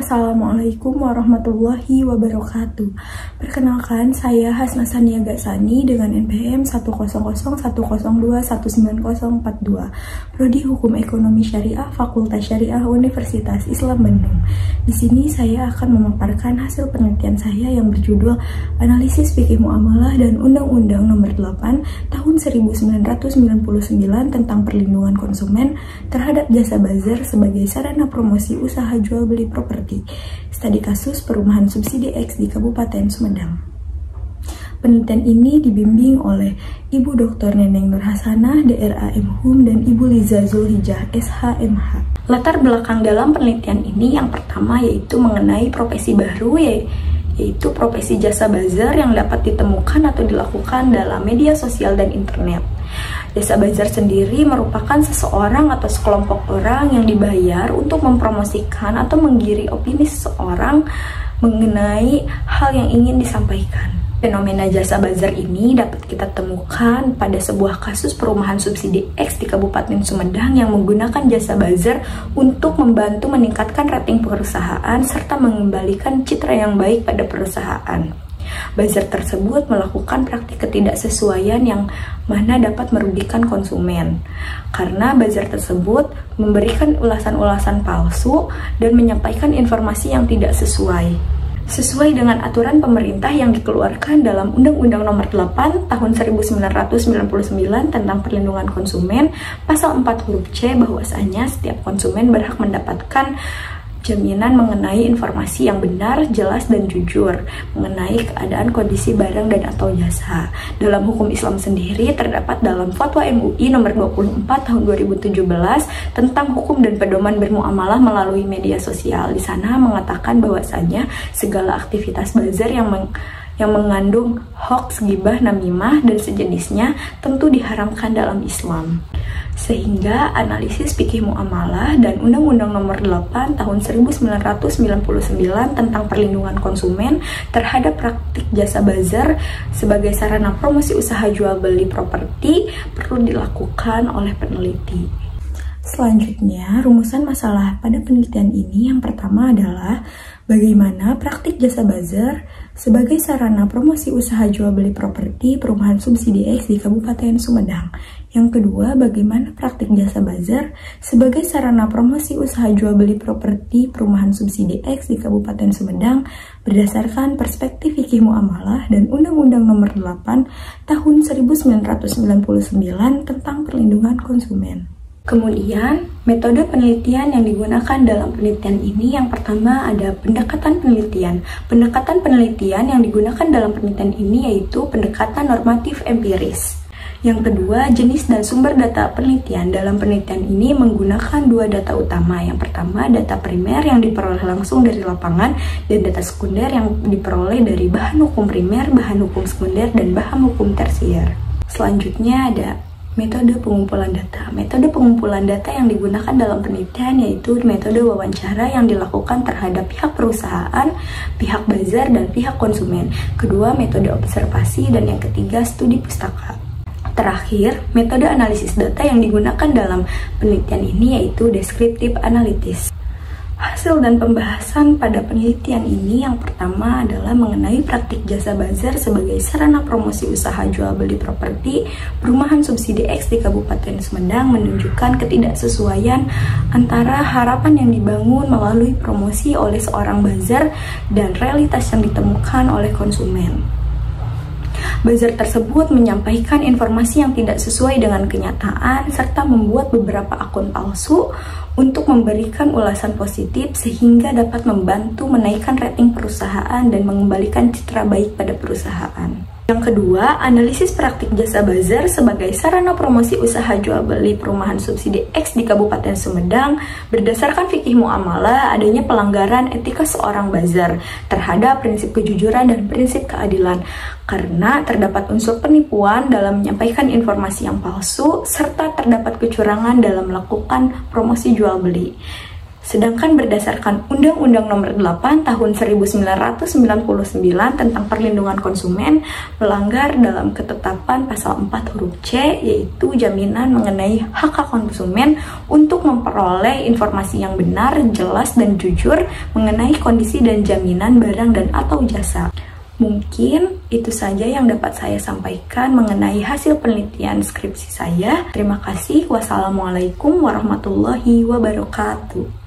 Assalamualaikum warahmatullahi wabarakatuh. Perkenalkan, saya Hasna Sania Gatsani dengan NPM 10010219042, Prodi Hukum Ekonomi Syariah Fakultas Syariah Universitas Islam Bandung. Di sini saya akan memaparkan hasil penelitian saya yang berjudul Analisis Fikih Muamalah dan Undang-Undang Nomor 8 Tahun 1999 tentang Perlindungan Konsumen terhadap jasa bazar sebagai sarana promosi usaha jual beli properti, studi kasus perumahan subsidi X di Kabupaten Sumedang. Penelitian ini dibimbing oleh Ibu Dr. Neneng Nur Hasanah, DRA M.Hum, dan Ibu Liza Zulhijjah, SHMH. Latar belakang dalam penelitian ini yang pertama yaitu mengenai profesi baru, yaitu profesi jasa bazar yang dapat ditemukan atau dilakukan dalam media sosial dan internet. Jasa bazar sendiri merupakan seseorang atau sekelompok orang yang dibayar untuk mempromosikan atau menggiring opini seseorang mengenai hal yang ingin disampaikan. Fenomena jasa bazar ini dapat kita temukan pada sebuah kasus perumahan subsidi X di Kabupaten Sumedang yang menggunakan jasa bazar untuk membantu meningkatkan rating perusahaan serta mengembalikan citra yang baik pada perusahaan. Bazar tersebut melakukan praktik ketidaksesuaian yang mana dapat merugikan konsumen, karena bazar tersebut memberikan ulasan-ulasan palsu dan menyampaikan informasi yang tidak sesuai dengan aturan pemerintah yang dikeluarkan dalam Undang-Undang Nomor 8 Tahun 1999 tentang Perlindungan Konsumen, Pasal 4 huruf C, bahwasanya setiap konsumen berhak mendapatkan jaminan mengenai informasi yang benar, jelas, dan jujur mengenai keadaan kondisi barang dan atau jasa. Dalam hukum Islam sendiri terdapat dalam Fatwa MUI nomor 24 tahun 2017 tentang hukum dan pedoman bermuamalah melalui media sosial. Di sana mengatakan bahwasanya segala aktivitas bazar yang mengandung hoaks, ghibah, namimah, dan sejenisnya tentu diharamkan dalam Islam. Sehingga analisis fikih muamalah dan Undang-Undang Nomor 8 Tahun 1999 tentang Perlindungan Konsumen terhadap praktik jasa bazar sebagai sarana promosi usaha jual beli properti perlu dilakukan oleh peneliti. Selanjutnya, rumusan masalah pada penelitian ini yang pertama adalah bagaimana praktik jasa bazar sebagai sarana promosi usaha jual beli properti perumahan subsidi X di Kabupaten Sumedang. Yang kedua, bagaimana praktik jasa bazar sebagai sarana promosi usaha jual beli properti perumahan subsidi X di Kabupaten Sumedang berdasarkan perspektif fikih muamalah dan Undang-Undang Nomor 8 Tahun 1999 tentang Perlindungan Konsumen. Kemudian, metode penelitian yang digunakan dalam penelitian ini yang pertama ada pendekatan penelitian. Pendekatan penelitian yang digunakan dalam penelitian ini yaitu pendekatan normatif empiris. Yang kedua, jenis dan sumber data penelitian. Dalam penelitian ini menggunakan dua data utama. Yang pertama, data primer yang diperoleh langsung dari lapangan dan data sekunder yang diperoleh dari bahan hukum primer, bahan hukum sekunder, dan bahan hukum tersier. Selanjutnya ada metode pengumpulan data. Metode pengumpulan data yang digunakan dalam penelitian yaitu metode wawancara yang dilakukan terhadap pihak perusahaan, pihak bazar, dan pihak konsumen. Kedua, metode observasi, dan yang ketiga, studi pustaka. Terakhir, metode analisis data yang digunakan dalam penelitian ini yaitu deskriptif analitis. Hasil dan pembahasan pada penelitian ini yang pertama adalah mengenai praktik jasa bazar sebagai sarana promosi usaha jual beli properti perumahan subsidi X di Kabupaten Sumedang menunjukkan ketidaksesuaian antara harapan yang dibangun melalui promosi oleh seorang bazar dan realitas yang ditemukan oleh konsumen. Bazar tersebut menyampaikan informasi yang tidak sesuai dengan kenyataan serta membuat beberapa akun palsu untuk memberikan ulasan positif sehingga dapat membantu menaikkan rating perusahaan dan mengembalikan citra baik pada perusahaan. Yang kedua, analisis praktik jasa bazar sebagai sarana promosi usaha jual beli perumahan subsidi X di Kabupaten Sumedang berdasarkan fikih muamalah adanya pelanggaran etika seorang bazar terhadap prinsip kejujuran dan prinsip keadilan karena terdapat unsur penipuan dalam menyampaikan informasi yang palsu serta terdapat kecurangan dalam melakukan promosi jual beli. Sedangkan berdasarkan Undang-Undang Nomor 8 Tahun 1999 tentang Perlindungan Konsumen, melanggar dalam ketetapan pasal 4 huruf C, yaitu jaminan mengenai hak konsumen untuk memperoleh informasi yang benar, jelas, dan jujur mengenai kondisi dan jaminan barang dan atau jasa. Mungkin itu saja yang dapat saya sampaikan mengenai hasil penelitian skripsi saya. Terima kasih. Wassalamualaikum warahmatullahi wabarakatuh.